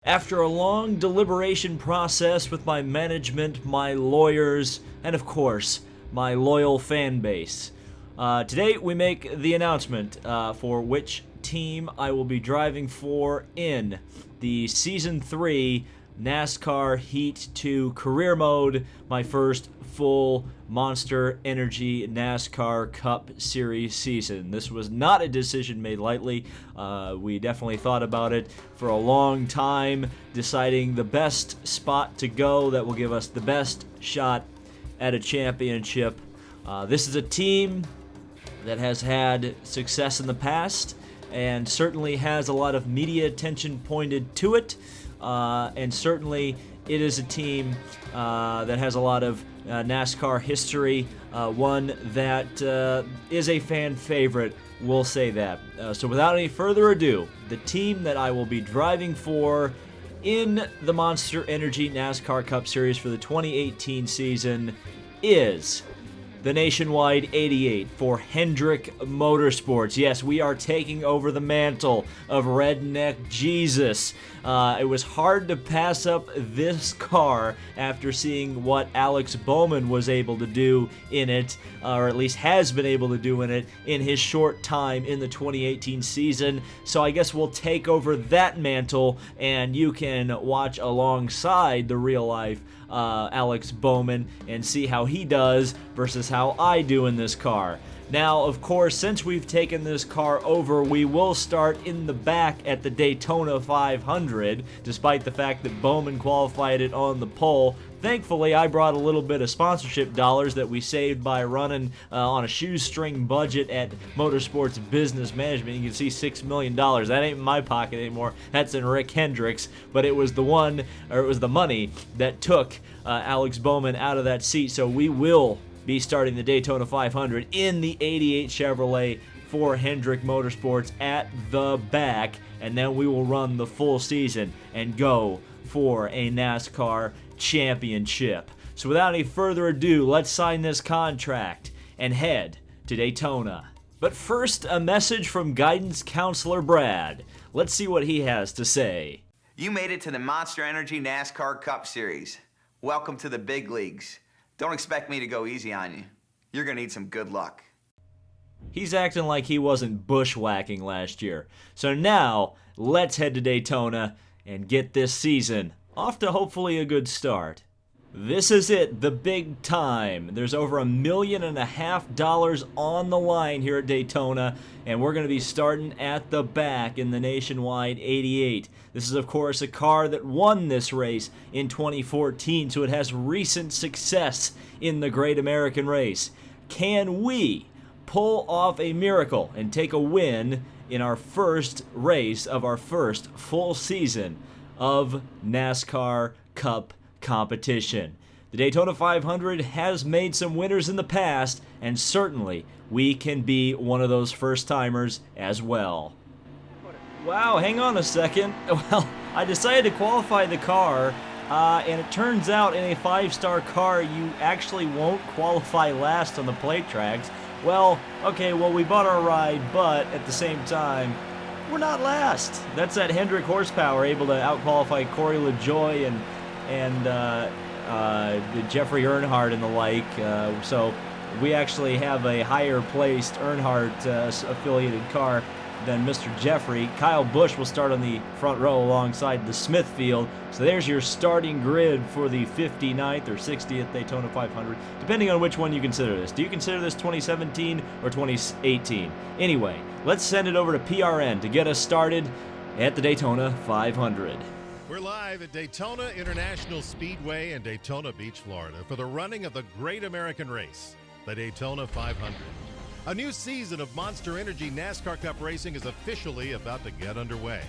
After a long deliberation process with my management, my lawyers, and of course, my loyal fan base, today we make the announcement for which team I will be driving for in the Season 3 NASCAR Heat 2 Career Mode, my first full Monster Energy NASCAR Cup Series season. This was not a decision made lightly. We definitely thought about it for a long time, deciding the best spot to go that will give us the best shot at a championship. This is a team that has had success in the past and certainly has a lot of media attention pointed to it. And certainly it is a team that has a lot of NASCAR history, one that is a fan favorite, we'll say that. So without any further ado, the team that I will be driving for in the Monster Energy NASCAR Cup Series for the 2018 season is the Nationwide 88 for Hendrick Motorsports. Yes, we are taking over the mantle of Redneck Jesus. It was hard to pass up this car after seeing what Alex Bowman was able to do in it, or at least has been able to do in it, in his short time in the 2018 season. So I guess we'll take over that mantle, and you can watch alongside the real-life Alex Bowman and see how he does versus how I do in this car. Now, of course, since we've taken this car over, we will start in the back at the Daytona 500, despite the fact that Bowman qualified it on the pole. Thankfully, I brought a little bit of sponsorship dollars that we saved by running on a shoestring budget at Motorsports Business Management. You can see $6 million. That ain't in my pocket anymore. That's in Rick Hendrick's. But it was the money that took Alex Bowman out of that seat. So we will be starting the Daytona 500 in the 88 Chevrolet for Hendrick Motorsports at the back. And then we will run the full season and go for a NASCAR championship. So without any further ado, let's sign this contract and head to Daytona. But first, a message from guidance counselor Brad. Let's see what he has to say. You made it to the Monster Energy NASCAR Cup Series. Welcome to the big leagues. Don't expect me to go easy on you. You're gonna need some good luck. He's acting like he wasn't bushwhacking last year. So now, let's head to Daytona and get this season off to hopefully a good start. This is it, the big time. There's over $1.5 million on the line here at Daytona, and we're going to be starting at the back in the Nationwide 88. This is, of course, a car that won this race in 2014, so it has recent success in the Great American Race. Can we pull off a miracle and take a win in our first race of our first full season of NASCAR Cup competition? The Daytona 500 has made some winners in the past, and certainly we can be one of those first-timers as well. Wow, hang on a second. Well, I decided to qualify the car, and it turns out in a 5-star car you actually won't qualify last on the plate tracks. Well, okay, we bought our ride, but at the same time, we're not last. That's that Hendrick horsepower able to outqualify Corey LaJoie and Jeffrey Earnhardt and the like. So we actually have a higher placed Earnhardt affiliated car than Mr. Jeffrey. Kyle Busch will start on the front row alongside the Smithfield. So there's your starting grid for the 59th or 60th Daytona 500, depending on which one you consider this. Do you consider this 2017 or 2018? Anyway, let's send it over to PRN to get us started at the Daytona 500. We're live at Daytona International Speedway in Daytona Beach, Florida for the running of the Great American Race, the Daytona 500. A new season of Monster Energy NASCAR Cup racing is officially about to get underway.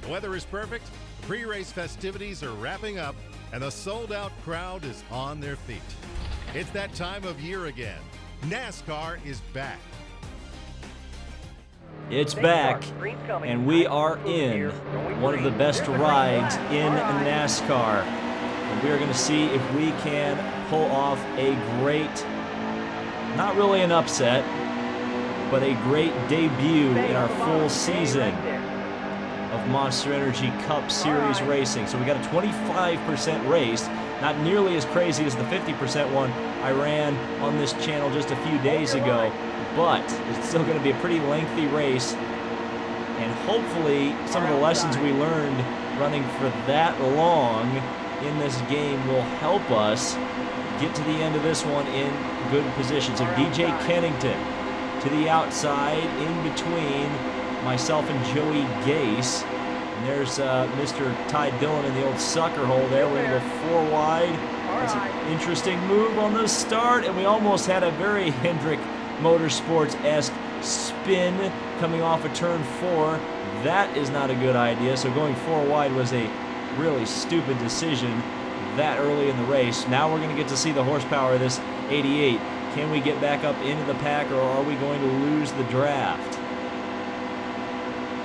The weather is perfect, the pre-race festivities are wrapping up, and the sold-out crowd is on their feet. It's that time of year again. NASCAR is back. It's back, and we are in one of the best rides in NASCAR. And we are going to see if we can pull off a great, not really an upset, but a great debut in our full season of of Monster Energy Cup Series racing. So we got a 25% race, not nearly as crazy as the 50% one I ran on this channel just a few days ago, but it's still going to be a pretty lengthy race, and hopefully some of the lessons we learned running for that long in this game will help us get to the end of this one in good position. So DJ Kennington to the outside, in between myself and Joey Gase. And there's Mr. Ty Dillon in the old sucker hole there. We're going to go 4 wide. That's an interesting move on the start, and we almost had a very Hendrick Motorsports-esque spin coming off of turn 4. That is not a good idea, so going 4 wide was a really stupid decision that early in the race. Now we're going to get to see the horsepower of this 88. Can we get back up into the pack, or are we going to lose the draft?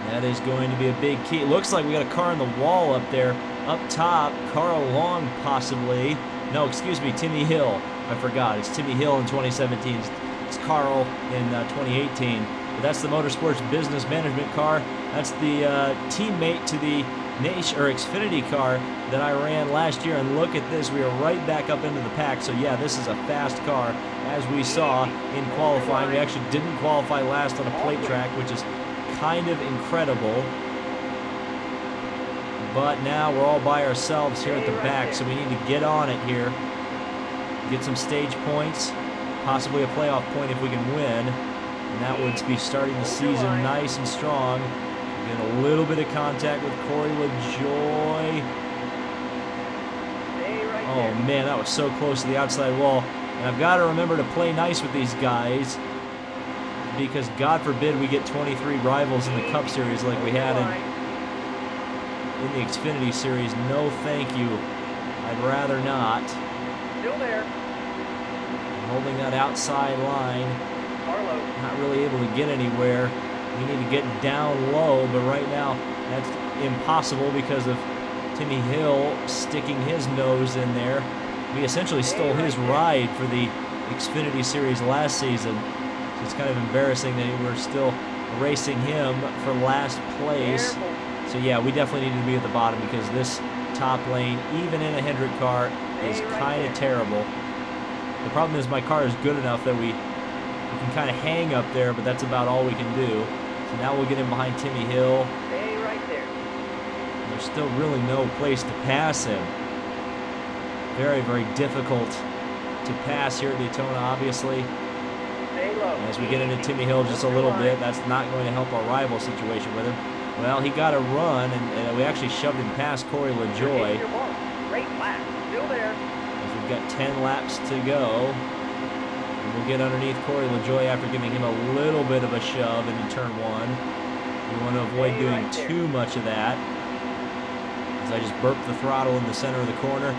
That is going to be a big key. It looks like we got a car on the wall up there. Up top, Carl Long possibly. No, excuse me, Timmy Hill. I forgot. It's Timmy Hill in 2017. It's Carl in 2018. But that's the Motorsports Business Management car. That's the teammate to the Xfinity car that I ran last year. And look at this. We are right back up into the pack. So, yeah, this is a fast car, as we saw in qualifying. We actually didn't qualify last on a plate track, which is kind of incredible. But now we're all by ourselves here at the back, so we need to get on it here. Get some stage points, possibly a playoff point if we can win. And that would be starting the season nice and strong. Get a little bit of contact with Corey LaJoy. Oh man, that was so close to the outside wall. And I've got to remember to play nice with these guys, because God forbid we get 23 rivals in the Cup Series like we had in the Xfinity Series. No thank you. I'd rather not. Still there. Holding that outside line. Not really able to get anywhere. We need to get down low, but right now that's impossible because of Timmy Hill sticking his nose in there. We essentially stole his ride for the Xfinity Series last season. So it's kind of embarrassing that we're still racing him for last place. So yeah, we definitely need to be at the bottom, because this top lane, even in a Hendrick car, is kind of terrible. The problem is my car is good enough that we can kind of hang up there, but that's about all we can do. So now we'll get in behind Timmy Hill. Stay right there. There's still really no place to pass him. Very, very difficult to pass here at Daytona, obviously. Stay low. As we get into Timmy Hill just a little bit, that's not going to help our rival situation with him. Well, he got a run, and we actually shoved him past Corey LaJoy. Great lap. Still there. As we've got 10 laps to go. And we'll get underneath Corey LaJoy after giving him a little bit of a shove into turn 1. We want to avoid doing too much of that, as I just burped the throttle in the center of the corner,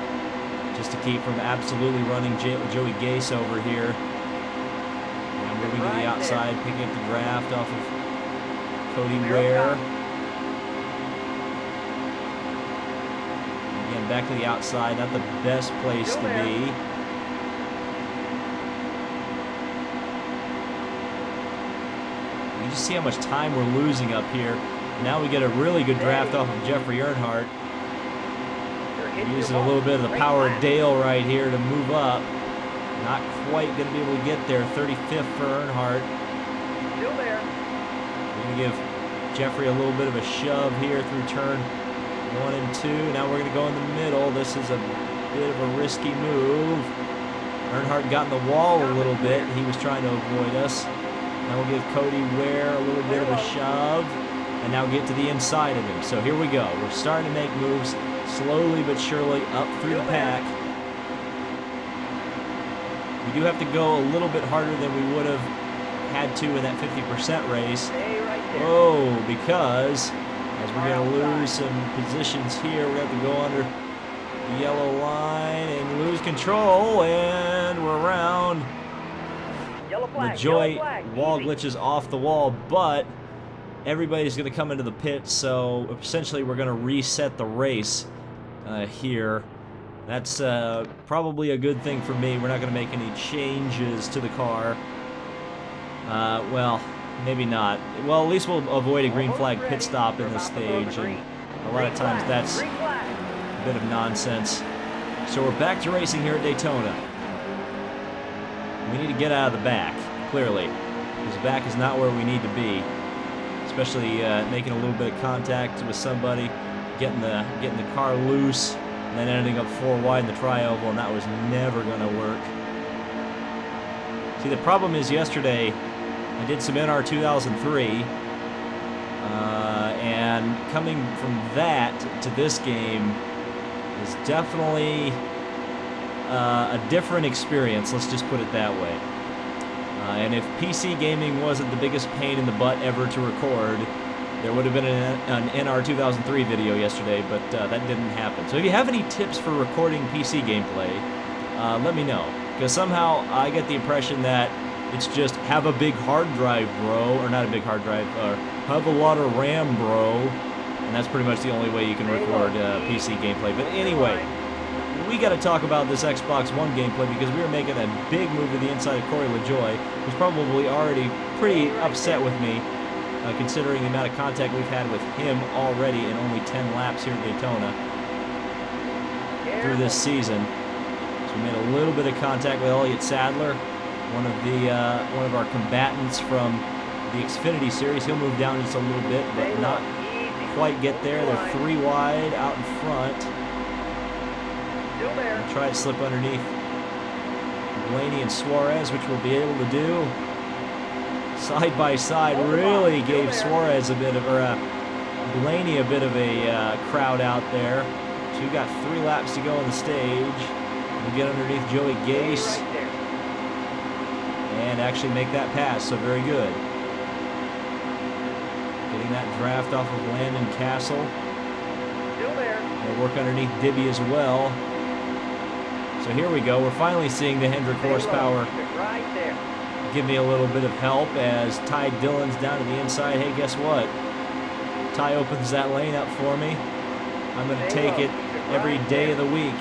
just to keep from absolutely running Joey Gase over here. And moving to the outside, picking up the draft off of Cody Ware. Again, back to the outside, not the best place to be. You just see how much time we're losing up here. Now we get a really good draft off of Jeffrey Earnhardt. Using a little bit of the power of Dale right here to move up. Not quite going to be able to get there. 35th for Earnhardt. Still there. We're going to give Jeffrey a little bit of a shove here through turn 1 and 2. Now we're going to go in the middle. This is a bit of a risky move. Earnhardt got in the wall a little bit. He was trying to avoid us. Now we'll give Cody Ware a little bit of a shove. And now get to the inside of him. So here we go. We're starting to make moves slowly but surely up through the pack. We do have to go a little bit harder than we would have had to in that 50% race. Oh, because as we're going to lose some positions here, we're going to have to go under the yellow line and lose control, and we're around. LaJoy wall glitches off the wall, but everybody's going to come into the pit, so essentially we're going to reset the race here. That's probably a good thing for me. We're not going to make any changes to the car. Well, Maybe not. Well, at least we'll avoid a green flag pit stop in this stage, and a lot of times that's a bit of nonsense. So we're back to racing here at Daytona. We need to get out of the back, clearly, because the back is not where we need to be, especially making a little bit of contact with somebody, getting the car loose, and then ending up 4 wide in the tri-oval, and that was never going to work. See, the problem is yesterday I did some NR 2003, and coming from that to this game is definitely a different experience, let's just put it that way. And if PC gaming wasn't the biggest pain in the butt ever to record, there would have been an NR 2003 video yesterday, but that didn't happen. So if you have any tips for recording PC gameplay, let me know. Because somehow I get the impression that it's just have a big hard drive, bro, or not a big hard drive, or have a lot of RAM, bro, and that's pretty much the only way you can record PC gameplay. But anyway, we got to talk about this Xbox One gameplay because we were making a big move to the inside of Corey LaJoy, who's probably already pretty upset with me, considering the amount of contact we've had with him already in only 10 laps here at Daytona through this season. So we made a little bit of contact with Elliott Sadler, one of our combatants from the Xfinity Series. He'll move down just a little bit, but not quite get there. They're 3 wide out in front. We'll try to slip underneath Blaney and Suarez, which we'll be able to do. Side by side, really gave Suarez a bit of, or Blaney a bit of a crowd out there. So we've got 3 laps to go on the stage. We'll get underneath Joey Gase and actually make that pass, so very good. Getting that draft off of Landon Castle. And work underneath Dibby as well. So here we go. We're finally seeing the Hendrick horsepower give me a little bit of help as Ty Dillon's down to the inside. Hey, guess what? Ty opens that lane up for me. I'm going to take it every day of the week.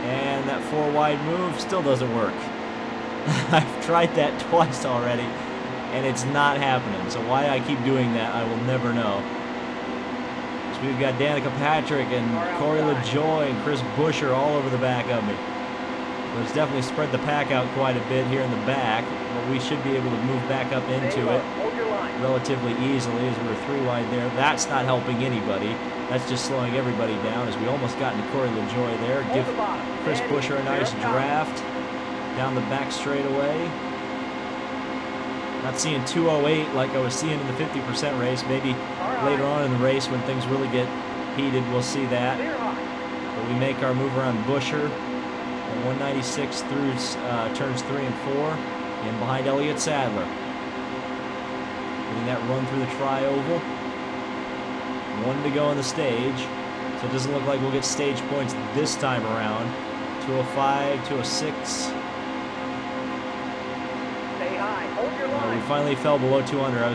And that 4 wide move still doesn't work. I've tried that twice already, and it's not happening. So why I keep doing that, I will never know. So we've got Danica Patrick and Corey LaJoy and Chris Buescher all over the back of me. But it's definitely spread the pack out quite a bit here in the back, but we should be able to move back up into it relatively easily as we're 3 wide there. That's not helping anybody. That's just slowing everybody down as we almost got into Corey LaJoy there. Give Chris Buescher a nice draft down the back straightaway. Not seeing 208 like I was seeing in the 50% race. Maybe later on in the race when things really get heated, we'll see that. But we make our move around Buescher at 196 through turns 3 and 4, and behind Elliott Sadler. Getting that run through the tri-oval. 1 to go on the stage, so it doesn't look like we'll get stage points this time around. 205, 206. We finally fell below 200. I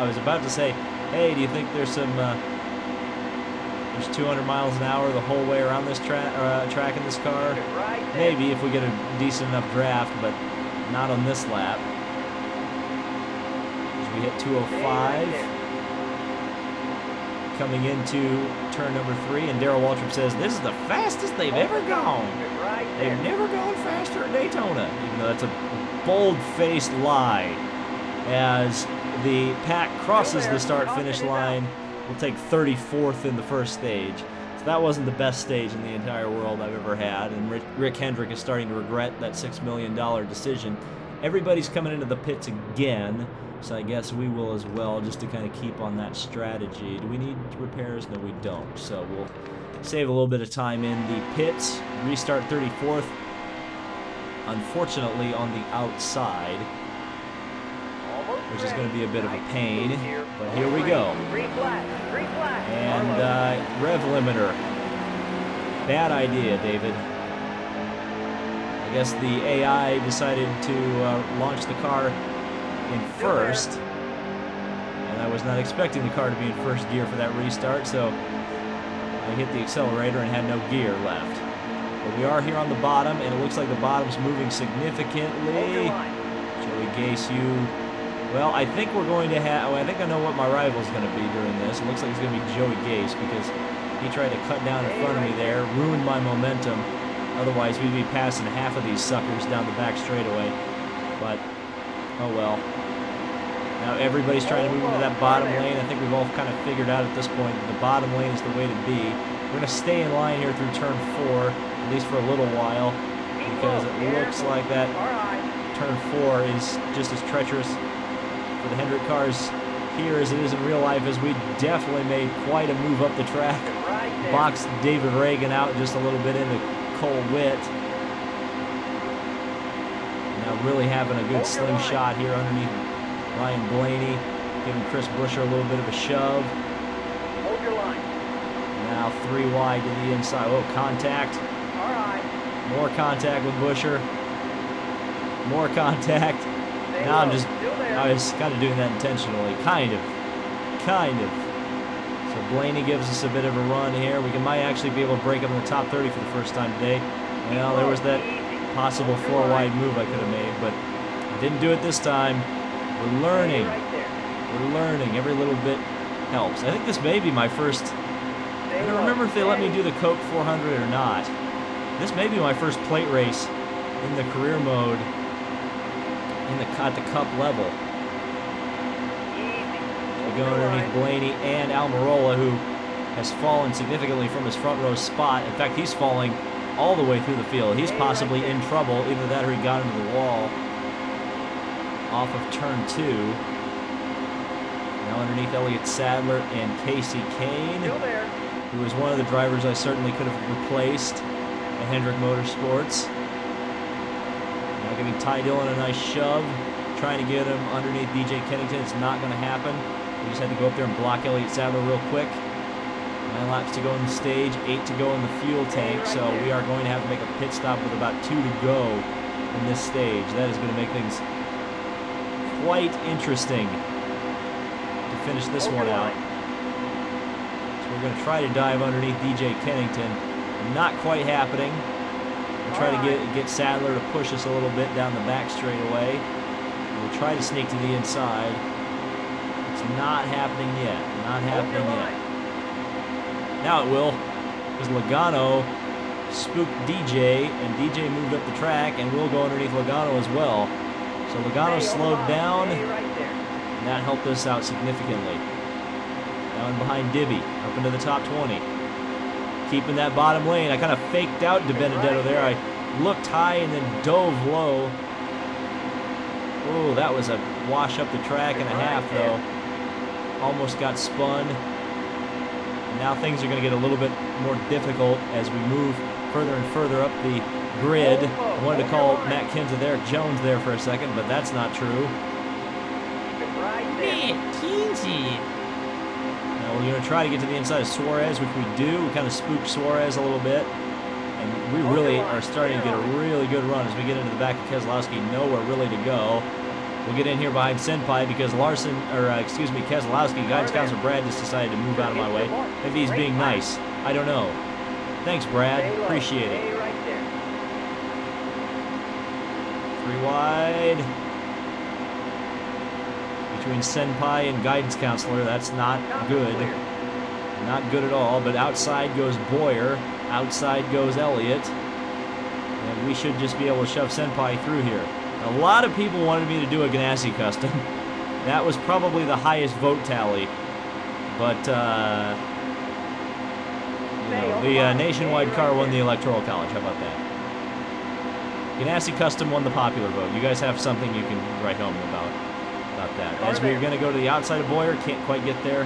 was about to say, hey, do you think there's some there's 200 miles an hour the whole way around this track in this car? Maybe if we get a decent enough draft, but not on this lap. As we hit 205. Coming into turn number 3, and Darrell Waltrip says this is the fastest they've ever gone. They've never gone faster at Daytona, even though that's a bold-faced lie. As the pack crosses the start-finish line, we'll take 34th in the first stage. So that wasn't the best stage in the entire world I've ever had, and Rick Hendrick is starting to regret that $6 million decision. Everybody's coming into the pits again. So I guess we will as well, just to kind of keep on that strategy. Do we need repairs? No, we don't. So we'll save a little bit of time in the pits. Restart 34th. Unfortunately on the outside, which is going to be a bit of a pain. But here we go. And rev limiter. Bad idea, David. I guess the AI decided to launch the car in first, and I was not expecting the car to be in first gear for that restart, so I hit the accelerator and had no gear left. But we are here on the bottom, and it looks like the bottom's moving Hold your significantly. line. Joey Gase, well, I think we're going to have, I think I know what my rival's going to be during this. It looks like it's going to be Joey Gase because he tried to cut down in front of me there, ruined my momentum. Otherwise, we'd be passing half of these suckers down the back straightaway. But, oh well. Now everybody's trying to move into that bottom lane. I think we've all kind of figured out at this point that the bottom lane is the way to be. We're going to stay in line here through turn 4, at least for a little while, because it looks like that All right. turn 4 is just as treacherous for the Hendrick cars here as it is in real life, as we definitely made quite a move up the track. Right there. Boxed David Reagan out just a little bit into Cole Witt. Now really having a good slingshot here underneath Ryan Blaney, giving Chris Buescher a little bit of a shove. Hold your line. Now 3 wide to the inside. Oh, contact. All right. More contact with Buescher. More contact. Stay Now I'm low. just, Still there. I was kind of doing that intentionally. Kind of. So Blaney gives us a bit of a run here. We might actually be able to break up in the top 30 for the first time today. Well, there was that possible 4 wide move I could have made, but I didn't do it this time. We're learning. Stay right there. We're learning. Every little bit helps. I think this may be my first, I Stay don't low. remember if they let me Steady. do the Coke 400 or not. This may be my first plate race in the career mode at the cup level. Easy. We Hold go your underneath line. Blaney and Almirola, who has fallen significantly from his front row spot. In fact, he's falling all the way through the field. He's possibly in trouble. Either that or he got into the wall off of turn 2. Now underneath Elliott Sadler and Casey Kane, Still there. who is one of the drivers I certainly could have replaced at Hendrick Motorsports. Now giving Ty Dillon a nice shove, trying to get him underneath DJ Kennington. It's not going to happen. We just had to go up there and block Elliott Sadler real quick. 9 laps to go in the stage, 8 to go in the fuel tank, so we are going to have to make a pit stop with about 2 to go in this stage. That is going to make things quite interesting to finish this Hold one your out. line. So we're going to try to dive underneath DJ Kennington. Not quite happening. We'll try to get Sadler to push us a little bit down the back straightaway. We'll try to sneak to the inside. It's not happening yet. Not Hold your happening line. yet. Now it will, because Logano spooked DJ, and DJ moved up the track, and we'll go underneath Logano as well. So Logano Stay on slowed line. down, Stay right there. and that helped us out significantly. Down behind Dibby, up into the top 20. Keeping that bottom lane. I kind of faked out De Benedetto there. I looked high and then dove low. Oh, that was a wash up the track and a half, though. Almost got spun. And now things are going to get a little bit more difficult as we move further and further up the grid. I wanted to call Matt Kenseth Eric Jones there for a second, but that's not true. Keep it right there. Now we're going to try to get to the inside of Suarez, which we do. We kind of spook Suarez a little bit. And we really are starting to get a really good run as we get into the back of Keselowski. Nowhere really to go. We'll get in here behind Senpai because Keselowski, guidance counselor Brad just decided to move out of my way. Maybe he's being nice. I don't know. Thanks, Brad. Stay low. Appreciate it. Stay right there. 3 wide. Between Senpai and guidance counselor, that's not good. Clear. Not good at all, but outside goes Boyer. Outside goes Elliott. And we should just be able to shove Senpai through here. A lot of people wanted me to do a Ganassi custom. That was probably the highest vote tally. But, the nationwide car won the Electoral College. How about that? Ganassi custom won the popular vote. You guys have something you can write home about that. As we're going to go to the outside of Boyer, can't quite get there.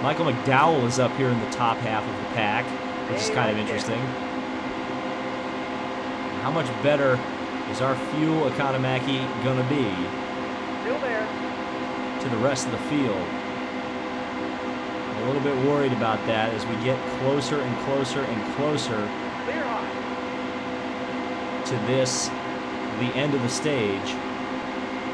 Michael McDowell is up here in the top half of the pack, which is kind of interesting. How much better is our fuel economy going to be Still there. to the rest of the field? I'm a little bit worried about that as we get closer and closer and closer Clear high. to the end of the stage.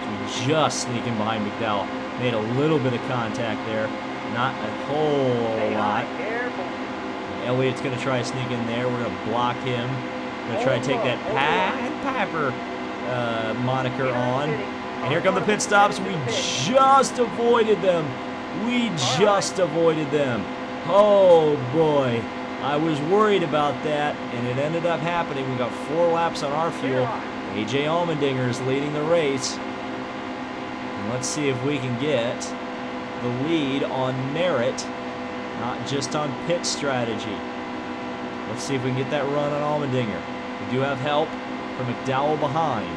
We just sneak in behind McDowell. Made a little bit of contact there, not a whole Stay lot. high. Careful. Elliott's going to try to sneak in there. We're going to block him. Gonna try to take that Pied Piper moniker on. And here come the pit stops. We just avoided them. We just avoided them. Oh boy. I was worried about that, and it ended up happening. We got 4 laps on our fuel. AJ Allmendinger is leading the race. And let's see if we can get the lead on merit, not just on pit strategy. Let's see if we can get that run on Allmendinger. We do have help from McDowell behind.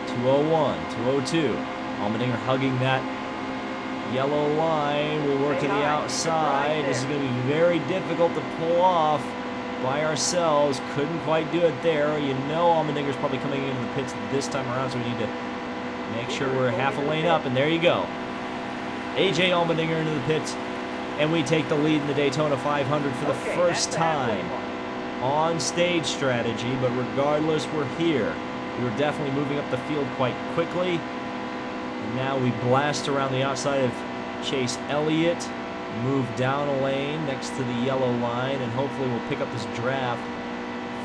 201, 202. Allmendinger hugging that yellow line. We'll work to the outside. This is going to be very difficult to pull off by ourselves. Couldn't quite do it there. You know Allmendinger's probably coming into the pits this time around, so we need to make sure we're half a lane up, and there you go. AJ Allmendinger into the pits, and we take the lead in the Daytona 500 for the first time on stage strategy, but regardless, we're here. We were definitely moving up the field quite quickly. And now we blast around the outside of Chase Elliott, move down a lane next to the yellow line, and hopefully we'll pick up this draft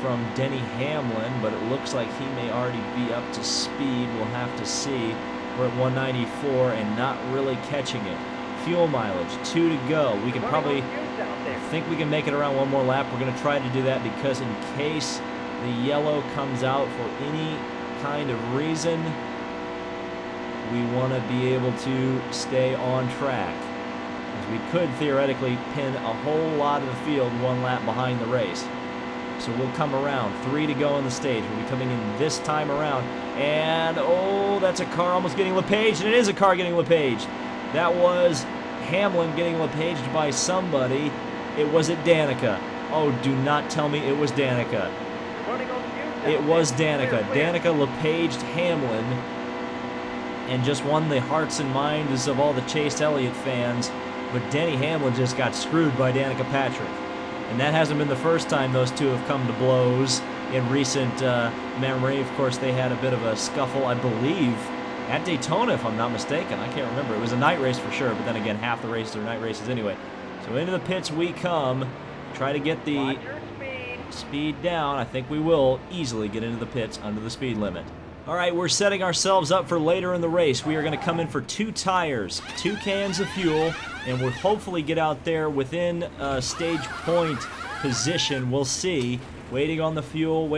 from Denny Hamlin, but it looks like he may already be up to speed. We'll have to see. We're at 194 and not really catching it. Fuel mileage, 2 to go. We can probably, I think we can make it around one more lap. We're going to try to do that because in case the yellow comes out for any kind of reason, we want to be able to stay on track. As we could theoretically pin a whole lot of the field 1 lap behind the race. So we'll come around. 3 to go in the stage. We'll be coming in this time around. And, oh, that's a car almost getting LePage, and it is a car getting LePage. That was Hamlin getting LePaged by somebody. It was at Danica. Oh, do not tell me it was Danica. It was Danica. Danica LePaged Hamlin and just won the hearts and minds of all the Chase Elliott fans. But Denny Hamlin just got screwed by Danica Patrick. And that hasn't been the first time those two have come to blows in recent memory. Of course, they had a bit of a scuffle, I believe, at Daytona, if I'm not mistaken. I can't remember. It was a night race for sure, but then again, half the races are night races anyway. So into the pits we come. Try to get the speed down. I think we will easily get into the pits under the speed limit. All right, we're setting ourselves up for later in the race. We are going to come in for 2 tires, 2 cans of fuel, and we'll hopefully get out there within stage point position. We'll see. Waiting on the fuel,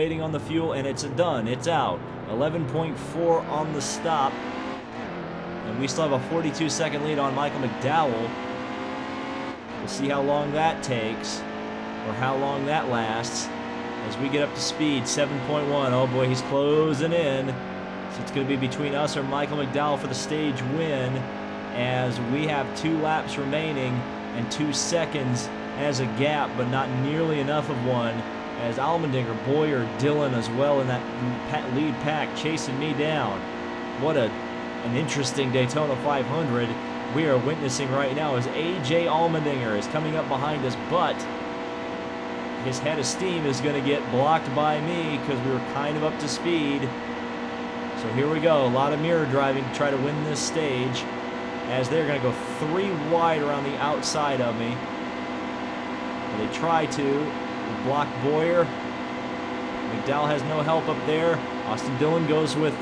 and it's done. It's out. 11.4 on the stop. And we still have a 42-second lead on Michael McDowell. We'll see how long that takes, or how long that lasts. As we get up to speed, 7.1. Oh boy, he's closing in. So it's going to be between us or Michael McDowell for the stage win, as we have 2 laps remaining and 2 seconds as a gap, but not nearly enough of one, as Allmendinger, Boyer, Dillon as well in that lead pack chasing me down. What an interesting Daytona 500 we are witnessing right now, as AJ Allmendinger is coming up behind us, but his head of steam is going to get blocked by me because we were kind of up to speed. So here we go. A lot of mirror driving to try to win this stage, as they're going to go 3 wide around the outside of me. They try to block Boyer. McDowell has no help up there. Austin Dillon goes with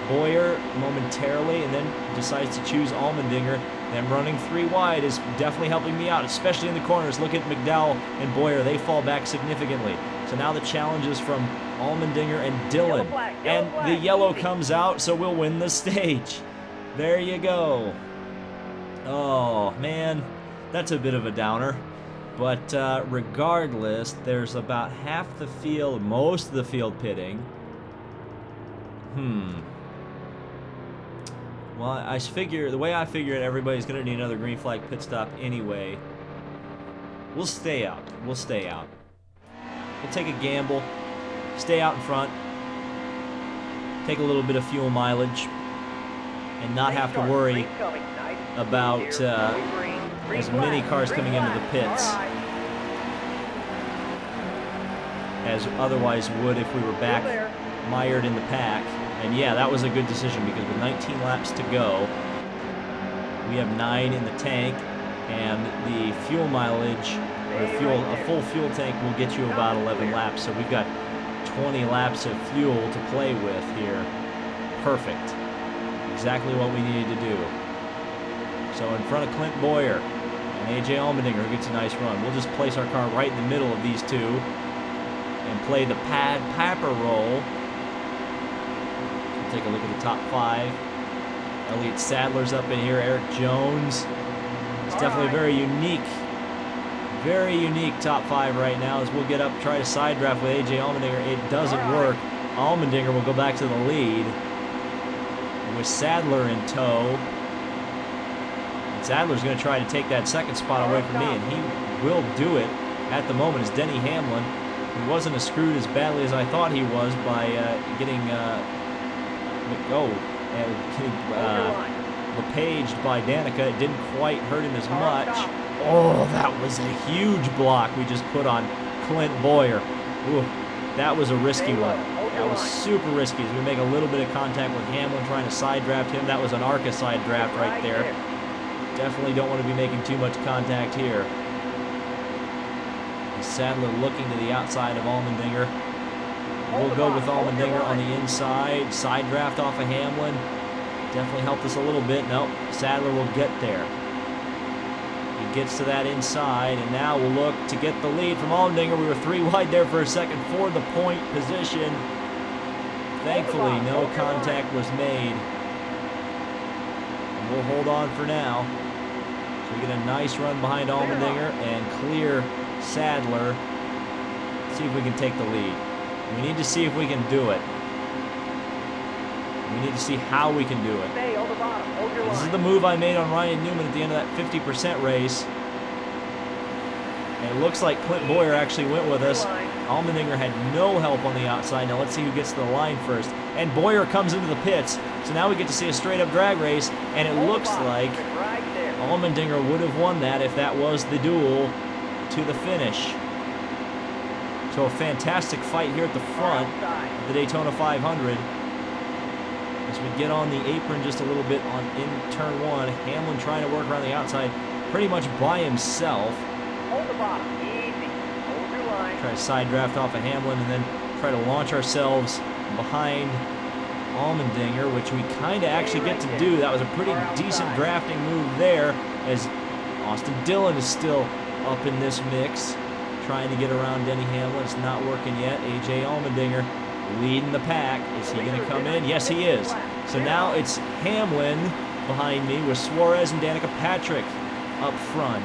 Boyer momentarily and then decides to choose Allmendinger. Them running 3 wide is definitely helping me out, especially in the corners. Look at McDowell and Boyer. They fall back significantly. So now the challenge is from Allmendinger and Dillon. And the yellow comes out, so we'll win the stage. There you go. Oh, man. That's a bit of a downer. But regardless, there's about half the field, most of the field pitting. Well, I figure, the way I figure it, everybody's going to need another green flag pit stop anyway. We'll stay out. We'll stay out. We'll take a gamble. Stay out in front. Take a little bit of fuel mileage. And not have to worry about as many cars coming into the pits as otherwise would if we were back mired in the pack. And yeah, that was a good decision, because with 19 laps to go, we have 9 in the tank, and the fuel mileage, or a full fuel tank will get you about 11 laps. So we've got 20 laps of fuel to play with here. Perfect. Exactly what we needed to do. So in front of Clint Boyer and AJ Allmendinger, who gets a nice run. We'll just place our car right in the middle of these two and play the Pad Papper roll. We'll take a look at the top 5. Elliott Sadler's up in here. Eric Jones. It's definitely a very unique top 5 right now as we'll get up, try to side draft with AJ Allmendinger. It doesn't work. Allmendinger will go back to the lead with Sadler in tow. And Sadler's going to try to take that second spot away from me, and he will do it at the moment as Denny Hamlin, who wasn't as screwed as badly as I thought he was by getting LePaged by Danica. It didn't quite hurt him as much. Oh, that was a huge block we just put on Clint Boyer. Ooh, that was a risky one. That was super risky as we make a little bit of contact with Hamlin trying to side draft him. That was an ARCA side draft right there. Definitely don't want to be making too much contact here. Sadler looking to the outside of Allmendinger. We'll go with Allmendinger on the inside. Side draft off of Hamlin. Definitely helped us a little bit. Nope, Sadler will get there. He gets to that inside, and now we'll look to get the lead from Allmendinger. We were 3 wide there for a second for the point position. Thankfully, no contact was made. And we'll hold on for now. So we get a nice run behind Allmendinger and clear Sadler. See if we can take the lead. We need to see if we can do it. We need to see how we can do it. This is the move I made on Ryan Newman at the end of that 50% race. And it looks like Clint Boyer actually went with us. Allmendinger had no help on the outside. Now let's see who gets to the line first. And Boyer comes into the pits. So now we get to see a straight-up drag race. And it looks like Allmendinger would have won that if that was the duel to the finish. So a fantastic fight here at the front of the Daytona 500. As we get on the apron just a little bit in turn 1, Hamlin trying to work around the outside pretty much by himself. Hold the bottom, easy. Hold your line. Try to side draft off of Hamlin and then try to launch ourselves behind Allmendinger, which we kind of actually get to do. That was a pretty decent drafting move there as Austin Dillon is still up in this mix, trying to get around Denny Hamlin. It's not working yet. AJ Allmendinger leading the pack. Is he going to come in? Yes, he is. So now it's Hamlin behind me with Suarez and Danica Patrick up front,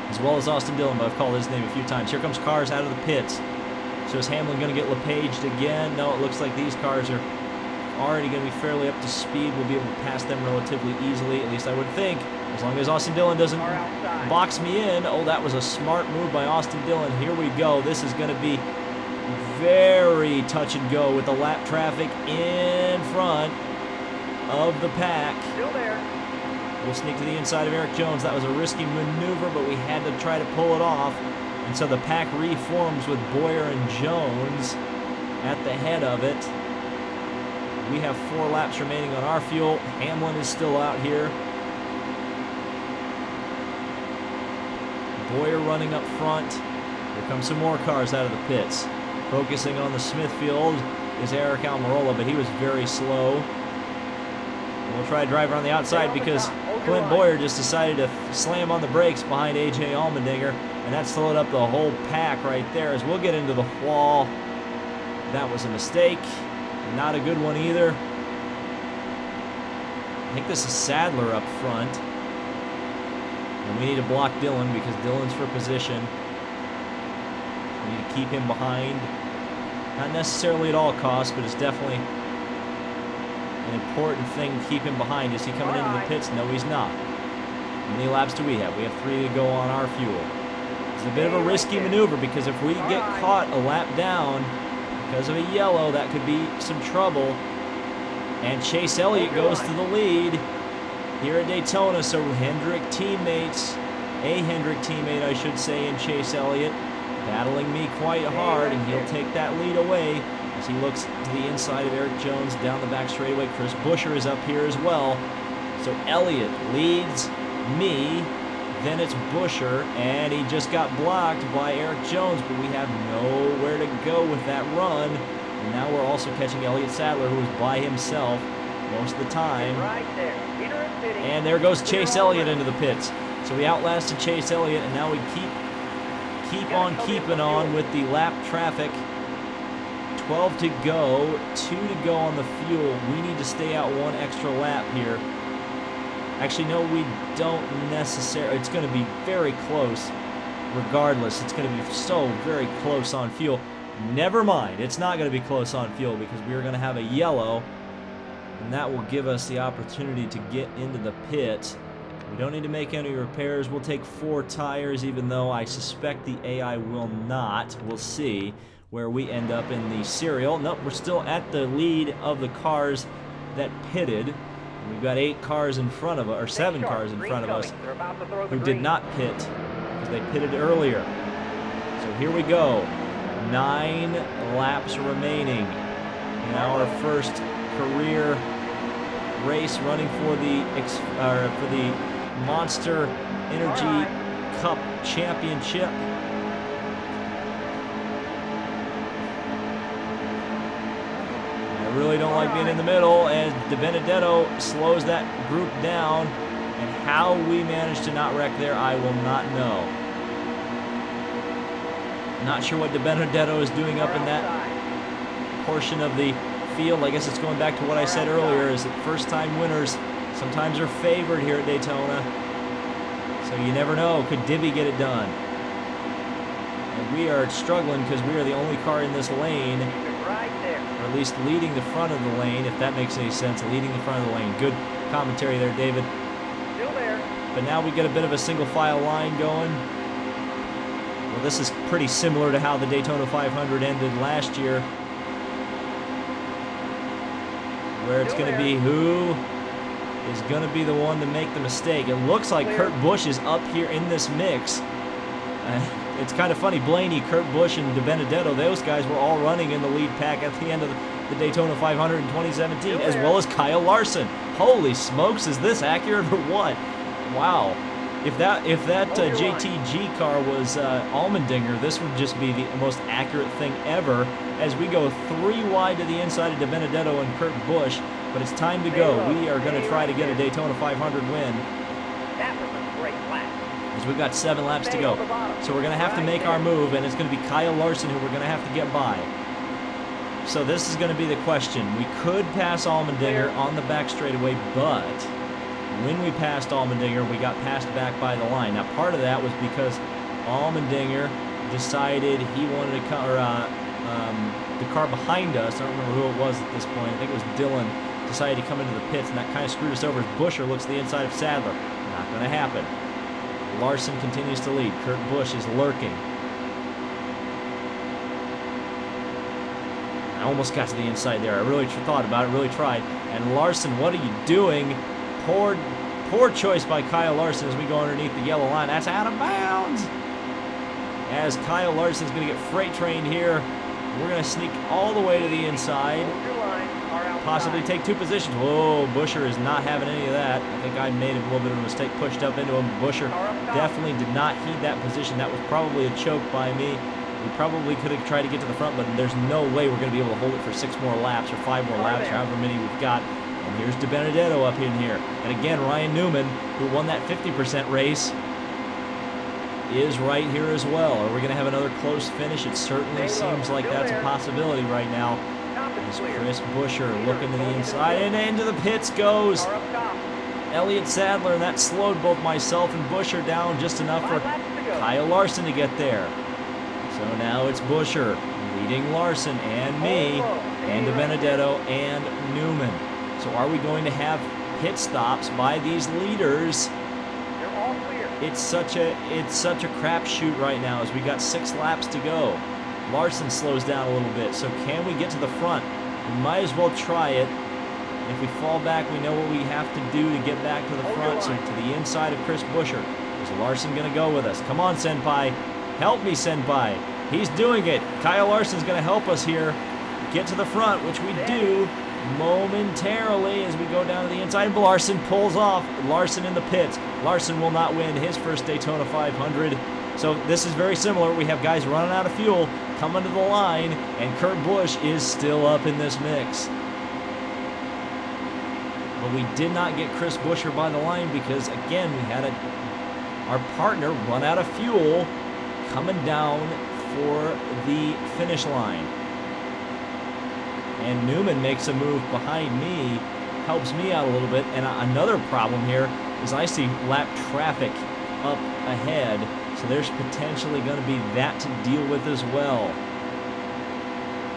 as well as Austin Dillon, but I've called his name a few times. Here comes cars out of the pits. So is Hamlin going to get LePaged again? No, it looks like these cars are already going to be fairly up to speed. We'll be able to pass them relatively easily, at least I would think, as long as Austin Dillon doesn't box me in. Oh, that was a smart move by Austin Dillon. Here we go. This is going to be very touch and go with the lap traffic in front of the pack. Still there. We'll sneak to the inside of Eric Jones. That was a risky maneuver, but we had to try to pull it off. And so the pack reforms with Boyer and Jones at the head of it. We have 4 laps remaining on our fuel. Hamlin is still out here. Boyer running up front. Here come some more cars out of the pits. Focusing on the Smithfield is Eric Almirola, but he was very slow. And we'll try to drive around the outside because Clint Boyer just decided to slam on the brakes behind AJ Allmendinger, and that slowed up the whole pack right there as we'll get into the wall. That was a mistake. Not a good one either. I think this is Sadler up front. And we need to block Dillon because Dillon's for position. We need to keep him behind. Not necessarily at all costs, but it's definitely an important thing to keep him behind. Is he coming into the pits? No, he's not. How many laps do we have? We have 3 to go on our fuel. It's a bit of a risky maneuver because if we get caught a lap down because of a yellow, that could be some trouble. And Chase Elliott goes to the lead here at Daytona. So Hendrick teammates, a Hendrick teammate I should say, in Chase Elliott, battling me quite hard, and he'll take that lead away as he looks to the inside of Eric Jones down the back straightaway. Chris Buescher is up here as well. So Elliott leads me then it's Buescher, and he just got blocked by Eric Jones, but we have nowhere to go with that run. And now we're also catching Elliott Sadler, who is by himself most of the time. Right there. Peter and Fitty. And there goes Chase Elliott into the pits. So we outlasted Chase Elliott, and now we keep on keeping on with the lap traffic. 12 to go, 2 to go on the fuel. We need to stay out one extra lap here. Actually, no, we don't necessarily. It's going to be very close regardless. It's going to be so very close on fuel. Never mind, it's not going to be close on fuel because we are going to have a yellow, and that will give us the opportunity to get into the pit. We don't need to make any repairs. We'll take 4 tires, even though I suspect the AI will not. We'll see where we end up in the serial. Nope, we're still at the lead of the cars that pitted. We've got 8 cars in front of us, or 7 cars in front of us, who did not pit because they pitted earlier. So here we go. 9 laps remaining in our first career race running for the Monster Energy Cup Championship. I really don't like being in the middle, and DiBenedetto slows that group down, and how we managed to not wreck there, I will not know. Not sure what DiBenedetto is doing up in that portion of the field. I guess it's going back to what I said earlier, is that first-time winners sometimes are favored here at Daytona. So you never know. Could Dibby get it done? And we are struggling because we are the only car in this lane, or at least leading the front of the lane, if that makes any sense, leading the front of the lane. Good commentary there, David. Still there. But now we get a bit of a single file line going. Well, this is pretty similar to how the Daytona 500 ended last year, where it's going to be who is going to be the one to make the mistake. It looks like Kurt Busch is up here in this mix. It's kind of funny, Blaney, Kurt Busch, and DiBenedetto, those guys were all running in the lead pack at the end of the Daytona 500 in 2017, as well as Kyle Larson. Holy smokes, is this accurate or what? Wow. If that JTG car was Allmendinger, this would just be the most accurate thing ever, as we go 3 wide to the inside of DiBenedetto and Kurt Busch. But it's time to go. We are going to try to get a Daytona 500 win. That was a great lap. As we've got 7 laps to go. So we're going to have to make our move, and it's going to be Kyle Larson who we're going to have to get by. So this is going to be the question. We could pass Allmendinger on the back straightaway, but when we passed Allmendinger, we got passed back by the line. Now, part of that was because Allmendinger decided he wanted to cover the car behind us. I don't remember who it was at this point. I think it was Dylan. Decided to come into the pits, and that kind of screwed us over as Buescher looks to the inside of Sadler. Not going to happen. Larson continues to lead. Kurt Busch is lurking. I almost got to the inside there. I really thought about it, really tried. And Larson, what are you doing? Poor choice by Kyle Larson as we go underneath the yellow line. That's out of bounds. As Kyle Larson's going to get freight trained here, we're going to sneak all the way to the inside. Possibly take 2 positions. Whoa, Buescher is not having any of that. I think I made a little bit of a mistake, pushed up into him. Buescher definitely did not heed that position. That was probably a choke by me. We probably could have tried to get to the front, but there's no way we're going to be able to hold it for 6 more laps or 5 more laps, however many we've got. And here's DiBenedetto up in here. And again, Ryan Newman, who won that 50% race, is right here as well. Are we going to have another close finish? It certainly seems like that's a possibility right now. As Chris Buescher looking to the inside, and into the pits goes Elliott Sadler, and that slowed both myself and Buescher down just enough for Kyle Larson to get there. So now it's Buescher leading Larson and me and DiBenedetto and Newman. So are we going to have pit stops by these leaders? It's such a crapshoot right now as we got 6 laps to go. Larson slows down a little bit, so can we get to the front? We might as well try it. And if we fall back, we know what we have to do to get back to the front, so to the inside of Chris Buescher. Is Larson going to go with us? Come on, Senpai. Help me, Senpai. He's doing it. Kyle Larson's going to help us here get to the front, which we do momentarily as we go down to the inside. Larson pulls off. Larson in the pits. Larson will not win his first Daytona 500. So this is very similar. We have guys running out of fuel, coming to the line, and Kurt Busch is still up in this mix. But we did not get Chris Buescher by the line because, again, we had our partner run out of fuel coming down for the finish line. And Newman makes a move behind me, helps me out a little bit. And another problem here is I see lap traffic up ahead, so there's potentially going to be that to deal with as well.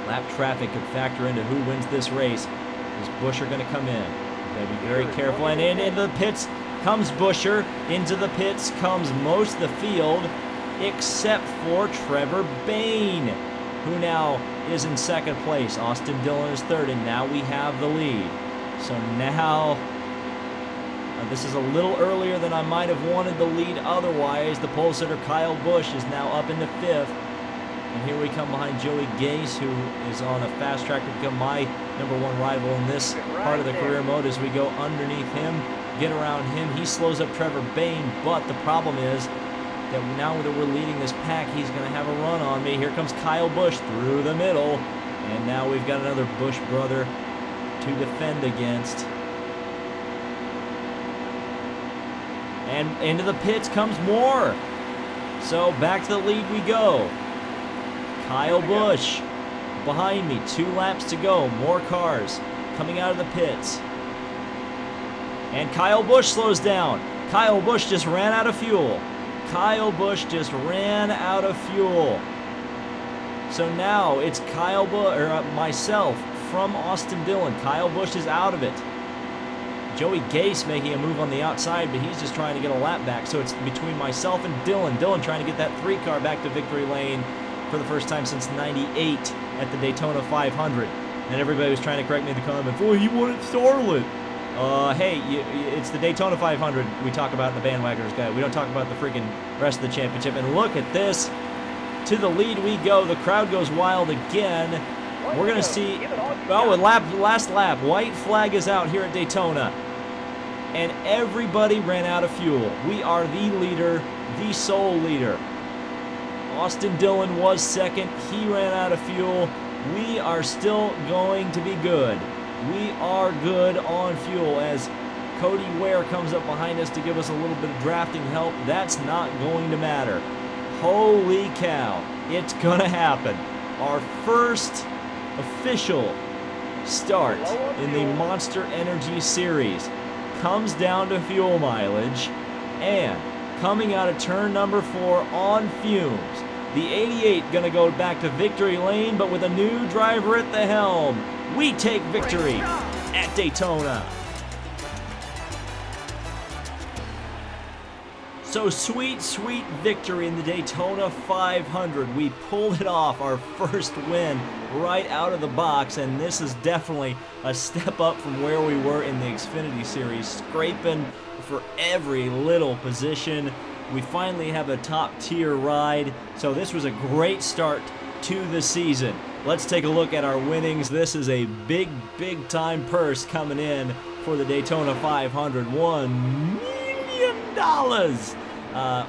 Lap traffic could factor into who wins this race. Is Buescher going to come in? Got to be very careful. And into the pits comes Buescher. Into the pits comes most of the field, except for Trevor Bayne, who now is in second place. Austin Dillon is third, and now we have the lead. So now, this is a little earlier than I might have wanted the lead otherwise. The pole sitter Kyle Busch is now up into fifth. And here we come behind Joey Gase, who is on a fast track to become my #1 rival in this part of the career mode. As we go underneath him, get around him, he slows up Trevor Bayne, but the problem is that now that we're leading this pack, he's going to have a run on me. Here comes Kyle Busch through the middle, and now we've got another Busch brother to defend against. And into the pits comes more. So back to the lead we go. Kyle Busch behind me, 2 laps to go, more cars coming out of the pits. And Kyle Busch slows down. Kyle Busch just ran out of fuel. Kyle Busch just ran out of fuel. So now it's myself from Austin Dillon. Kyle Busch is out of it. Joey Gase making a move on the outside, but he's just trying to get a lap back. So it's between myself and Dillon. Dillon trying to get that 3 car back to victory lane for the first time since '98 at the Daytona 500. And everybody was trying to correct me in the comments, "Oh, he wanted Starlet." Hey, it's the Daytona 500 we talk about in the Bandwagoners Guide. We don't talk about the freaking rest of the championship. And look at this. To the lead we go. The crowd goes wild again. We're going to see, last lap. White flag is out here at Daytona. And everybody ran out of fuel. We are the leader, the sole leader. Austin Dillon was second. He ran out of fuel. We are still going to be good. We are good on fuel as Cody Ware comes up behind us to give us a little bit of drafting help. That's not going to matter. Holy cow, it's going to happen. Our first official start in the Monster Energy Series comes down to fuel mileage, and coming out of turn number 4 on fumes, the 88 going to go back to victory lane, but with a new driver at the helm. We take victory at Daytona. So sweet, sweet victory in the Daytona 500. We pulled it off, our first win right out of the box, and this is definitely a step up from where we were in the Xfinity Series, scraping for every little position. We finally have a top-tier ride, so this was a great start to the season. Let's take a look at our winnings. This is a big, big-time purse coming in for the Daytona 500. $1 million!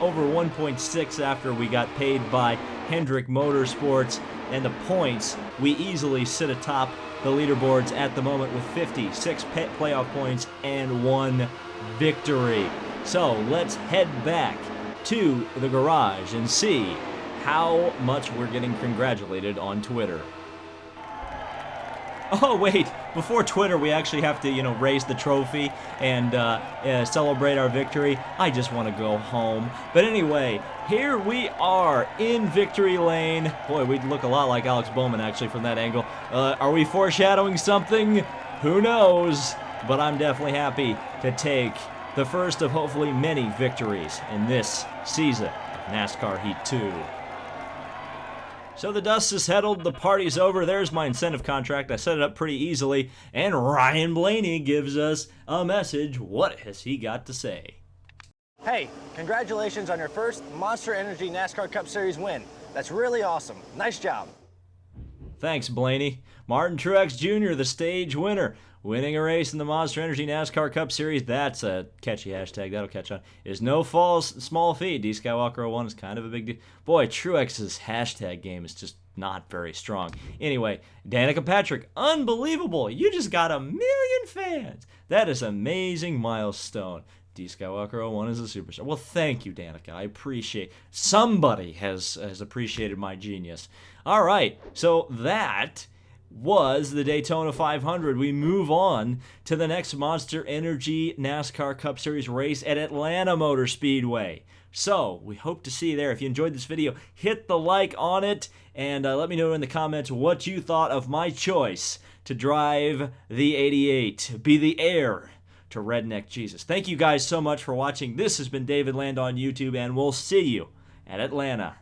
Over 1.6 after we got paid by Hendrick Motorsports. And the points, we easily sit atop the leaderboards at the moment with 56 playoff points and 1 victory. So let's head back to the garage and see how much we're getting congratulated on Twitter. Oh wait, before Twitter we actually have to, raise the trophy and celebrate our victory. I just want to go home. But anyway, here we are in victory lane. Boy, we'd look a lot like Alex Bowman actually from that angle. Are we foreshadowing something? Who knows? But I'm definitely happy to take the first of hopefully many victories in this season of NASCAR Heat 2. So the dust is settled, the party's over. There's my incentive contract. I set it up pretty easily, and Ryan Blaney gives us a message. What has he got to say? Hey, congratulations on your first Monster Energy NASCAR Cup Series win. That's really awesome. Nice job. Thanks, Blaney. Martin Truex Jr., the stage winner. winning a race in the Monster Energy NASCAR Cup Series, that's a catchy hashtag, that'll catch on, is no small feat. D Skywalker 01 is kind of a big deal. Boy, Truex's hashtag game is just not very strong. Anyway, Danica Patrick, unbelievable. You just got 1 million fans. That is an amazing milestone. D Skywalker 01 is a superstar. Well, thank you, Danica. I appreciate somebody has appreciated my genius. All right, so that was the Daytona 500. We move on to the next Monster Energy NASCAR Cup Series race at Atlanta Motor Speedway. So we hope to see you there. If you enjoyed this video, hit the like on it, and let me know in the comments what you thought of my choice to drive the 88, be the heir to Redneck Jesus. Thank you guys so much for watching. This has been David Land on YouTube, and we'll see you at Atlanta.